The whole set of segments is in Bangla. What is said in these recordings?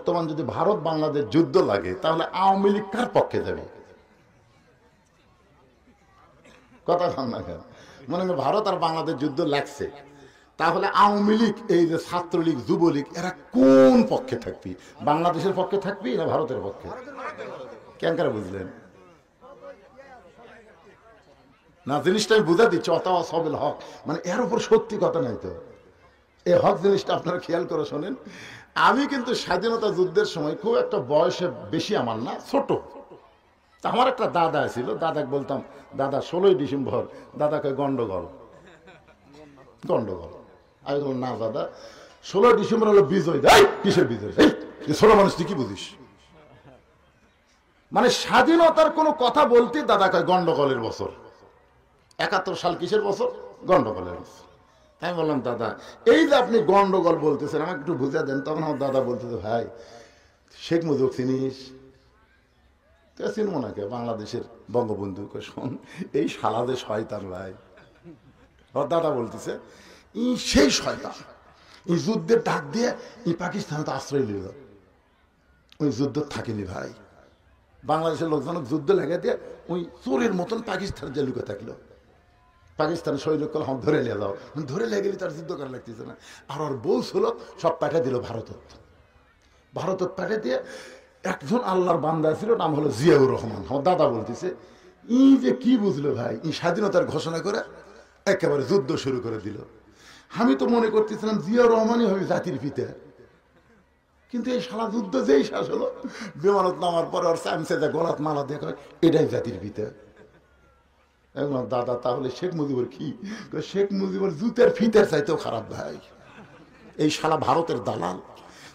বর্তমান যদি ভারত বাংলাদেশ যুদ্ধ লাগে তাহলে আওয়ামী লীগ কার পক্ষে যাবে? কথা কন না কেন? মনে হয় ভারত আর বাংলাদেশ যুদ্ধ লাগছে, তাহলে আওয়ামী লীগ, এই যে ছাত্রলীগ, যুবলীগ, এরা কোন পক্ষে থাকবি? বাংলাদেশের পক্ষে থাকবি না ভারতের পক্ষে? কেন করে বুঝলেন না? জিনিসটা আমি বুঝা দিচ্ছি, অথবা সবেল হক, মানে এর উপর সত্যি কথা নাই তো। এই হক জিনিসটা আপনারা খেয়াল করে শোনেন। আমি কিন্তু স্বাধীনতা যুদ্ধের সময় খুব একটা বয়সে বেশি আমার না, ছোট। আমার একটা দাদা ছিল, দাদাকে বলতাম, দাদা 16ই ডিসেম্বর, দাদাকে গন্ডগোল গন্ডগোল। আমি বললাম না দাদা, 16 ডিসেম্বর হলো বিজয়। কিসের বিজয়? ছোট মানুষ তুই কি বুঝিস? মানে স্বাধীনতার কোনো কথা বলতে দাদাকে গন্ডগোলের বছর। 71 সাল কিসের বছর? গন্ডগোলের বছর। আমি বললাম দাদা, এই যে আপনি গন্ডগোল বলতেছেন, আমাকে একটু বুঝা দেন। তখন আমার দাদা বলতেছে, ভাই শেখ মুজিব চিনিস? চিনবো নাকি, বাংলাদেশের বঙ্গবন্ধু। শোন, এই শালাদের শয়তান ভাই। দাদা বলতেছে, ই সেই শয়তান, এই যুদ্ধের ডাক দিয়ে পাকিস্তানে আশ্রয় নিল। ওই যুদ্ধ থাকেনি ভাই, বাংলাদেশের লোকজন যুদ্ধ লেগে দিয়ে ওই চোরের মতন পাকিস্তান যে লুকে থাকলো। পাকিস্তানের শরীর কল হাম ধরে নিয়ে যাও, ধরে লেগে গেলে তার যুদ্ধ করা লাগতেছে না। আর ওর বউ ছিল, সব পাঠিয়ে দিল ভারতত। ভারতত পাঠিয়ে দিয়ে একজন আল্লাহর বান্দা ছিল, নাম হলো জিয়াউর রহমান। আমার দাদা বলতেছে, ই যে কি বুঝলো ভাই, ই স্বাধীনতার ঘোষণা করে একেবারে যুদ্ধ শুরু করে দিল। আমি তো মনে করতেছিলাম জিয়াউর রহমানই হবে জাতির পিতা, কিন্তু এই সারা যুদ্ধ যেই শেষ হলো, বিমানত নামার পরে ওর চামচে যা গলাত মালা দেখা, এটাই জাতির পিতা। দাদা তাহলে শেখ মুজিবুর কি? শেখ মুজিবুর জুতের ফিতের চাইতেও খারাপ ভাই, এই শালা ভারতের দালাল।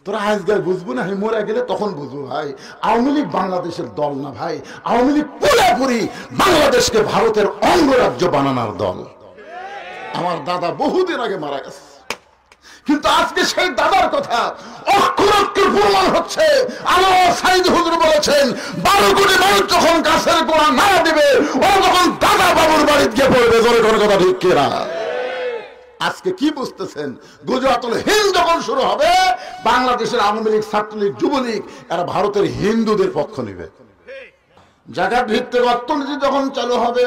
তোরা আজকাল বুঝবো না, আমি মরে গেলে তখন বুঝবো ভাই। আওয়ামী লীগ বাংলাদেশের দল না ভাই, আওয়ামী লীগ পুরোপুরি বাংলাদেশকে ভারতের অঙ্গরাজ্য বানানোর দল। আমার দাদা বহুদিন আগে মারা গেছে, কিন্তু আজকে সেই দাদার কথা অক্ষর অক্ষর প্রমাণ হচ্ছে। আনোয়ার সাইদ হুজুর বলেছেন, 12 কোটি মানুষ যখন গাছের গোড়া না দেবে, ও তখন দাদা বাবুর বাড়িতে গিয়ে পড়বে। জোরে কোনো কথা ঠিক কিনা? আজকে কি বুঝতেছেন? গুজরাতুল হিন্দ যখন শুরু হবে, বাংলাদেশের আওয়ামী লীগ, ছাত্রলীগ, যুবলীগ এরা ভারতের হিন্দুদের পক্ষ নেবে। জায়গা ভিত্তিক অর্থনীতি যখন চালু হবে,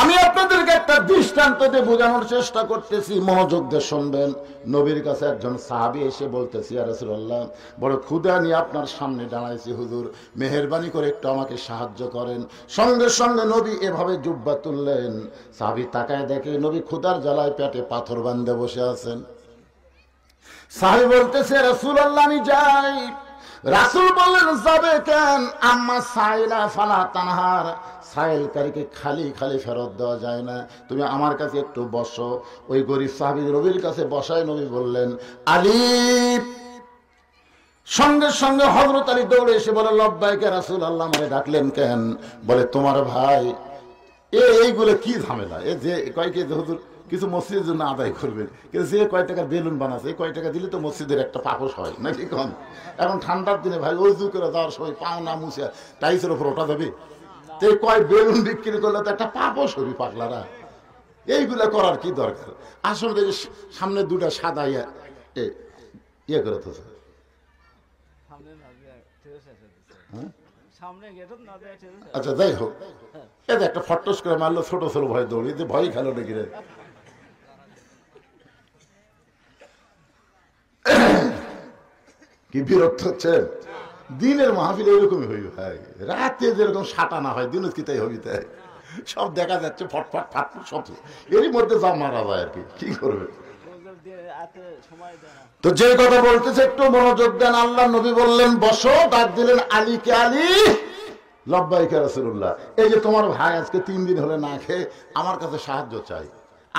আমি আপনাদেরকে একটা দৃষ্টান্ত দিয়ে বোঝানোর চেষ্টা করতেছি, মনোযোগ দিয়ে শুনবেন। নবীর কাছে একজন সাহাবী এসে বলতেছি, ইয়া রাসূলুল্লাহ, বড় ক্ষুধা নিয়ে আপনার সামনে দাঁড়াইছি হুজুর, মেহেরবানি করে একটু আমাকে সাহায্য করেন। সঙ্গে সঙ্গে নবী এভাবে জুব্বা তুললেন। সাহাবী তাকায় দেখে নবী ক্ষুধার জ্বালায় পেটে পাথর বাঁধে বসে আছেন। সাহাবী বলতেছে, রাসূলুল্লাহ আমি যাই। রাসূল বললেন, যাবে কেন? আম্মা সাইলা ফালা তানহার, সাইলকারীকে খালি খালি ফেরত দেওয়া যায় না, তুমি আমার কাছে একটু বসো। ওই গরিব সাহাবী নবীর কাছে বসায় নবী বললেন, আলী। সঙ্গে সঙ্গে হযরত আলী দৌড়ে এসে বলে, লব্বাইক ইয়া রাসূলুল্লাহ, আমারে ডাকলেন কেন? বলে, তোমার ভাই এইগুলো কি ঝামেলা, এ যে কয় কে হুজুর কিছু মসজিদের জন্য আদায় করবেন, কিন্তু যে কয় টাকা বেলুন বানাচ্ছে, এই কয় টাকা দিলে তো মসজিদের একটা পাপস হয় নাকি কম? এখন ঠান্ডার দিনে ভাই ওযু করে যাওয়ার সময় পাও না মুছে টাইসের উপর ওঠা যাবে? তো কয় বেলুন বিক্রি করলে তো একটা পাপস হবে পাগলারা। এইগুলা করার কি দরকার? আসলে সামনে দুটা সাদা ইয়ে করে তো আচ্ছা, যাই হোক, এটা একটা ফটস করে মারলো, ছোট ছোট ভয় দৌড়ি, যে ভয় খেলো নাকি রে? কি বিরক্ত হচ্ছে? দিনের মাহফিল এরকমই হইবে ভাই, রাতে যেরকম সাটা না হয়, দিনে কি তাই হবি? তাই সব দেখা যাচ্ছে ফটফট ফাটফুট সব, এরই মধ্যে যা মারা যায় আর কি করবে। তো যে কথা বলতেছে একটু মনোযোগ দেন। আল্লাহ নবী বললেন বসো, ডাক দিলেন আলীকে, আলী। লব্বাইক ইয়া রাসূলুল্লাহ, এই যে তোমার ভাই আজকে 3 দিন হলে না খেয়ে আমার কাছে সাহায্য চাই,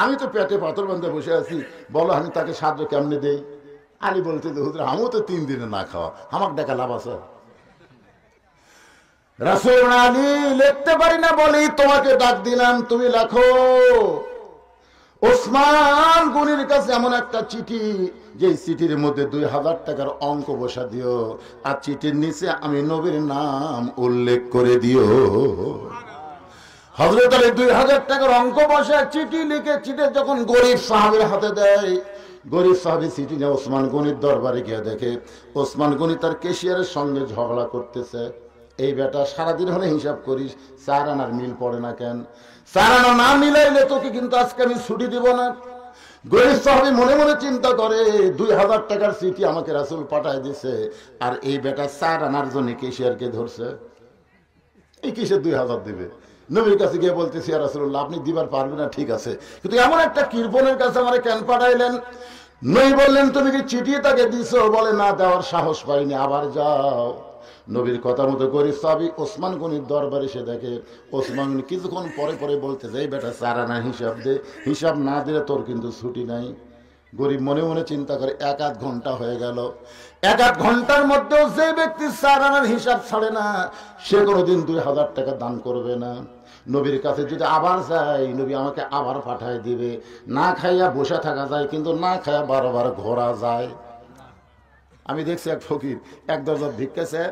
আমি তো পেটে পাথর বাঁধে বসে আছি, বলো আমি তাকে সাহায্য কেমনে দেই? আলী বলতে, হুজুর আমিও তো 3 দিনে না খাওয়া, আমাকে দেখা লাভ আছে? রাসূল, আলী লিখতে পারি না বলেই তোমাকে ডাক দিলাম, তুমি লেখো। ওসমান গনির কাছে এমন একটা চিঠি, যে চিঠির মধ্যে 2000 টাকার অঙ্ক বসা দিও, আর চিঠির নিচে আমি নবীর নাম উল্লেখ করে দিও। হযরত আলী 2000 টাকার অঙ্ক বসা চিঠি লিখে, চিঠি যখন গরিব সাহাবীর হাতে দেয়, গরিব সাহাবী চিঠি নিয়ে ওসমান গনির দরবারে গিয়ে দেখে ওসমান গনি তার কেশিয়ারের সঙ্গে ঝগড়া করতেছে। এই বেটা সারাদিন হলে হিসাব করিস 4 আনার মিল পড়ে না কেন, 4 আনা না মিলাইলে তোকে কিন্তু আজকে আমি ছুটি দিব না। গরিব সাহাবী মনে মনে চিন্তা করে 2000 টাকার চিঠি আমাকে রাসূল পাঠায় দিছে, আর এই বেটা 4 আনার জন্য কেশিয়ারকে ধরছে। এই কিসে 2000 দিবে? নবীর কাছে গিয়ে বলতেছি, ইয়া রাসূলুল্লাহ আপনি দিবার পারবেন না, ঠিক আছে, কিন্তু এমন একটা কৃপণের কাছে আমারে কেন পাঠাইলেন? নবী বললেন তুমি কি চিঠি তাকে দিছো? বলে না, দেওয়ার সাহস পাইনি, আবার যাও। নবীর কথা মতো গরিব সাহাবী ওসমান গনির দরবারে এসে দেখে ওসমান গনি কিছুক্ষণ পরে পরে বলতে যাই, বেটা 4 আনা হিসাব দে, হিসাব না দিলে তোর কিন্তু ছুটি নাই। গরিব মনে মনে চিন্তা করে 1-8 ঘন্টা হয়ে গেল, 1-8 ঘন্টার মধ্যেও যে ব্যক্তি 4 আনার হিসাব ছাড়ে না সে কোনোদিন 2000 টাকা দান করবে না। নবীর কাছে যদি আবার যাই, নবী আমাকে আবার পাঠায় দিবে। না খাইয়া বসে থাকা যায়, কিন্তু না খাইয়া বারবার ঘোরা যায়। আমি দেখছি এক ফকির 1 দরজা ভিক্ষা চায়,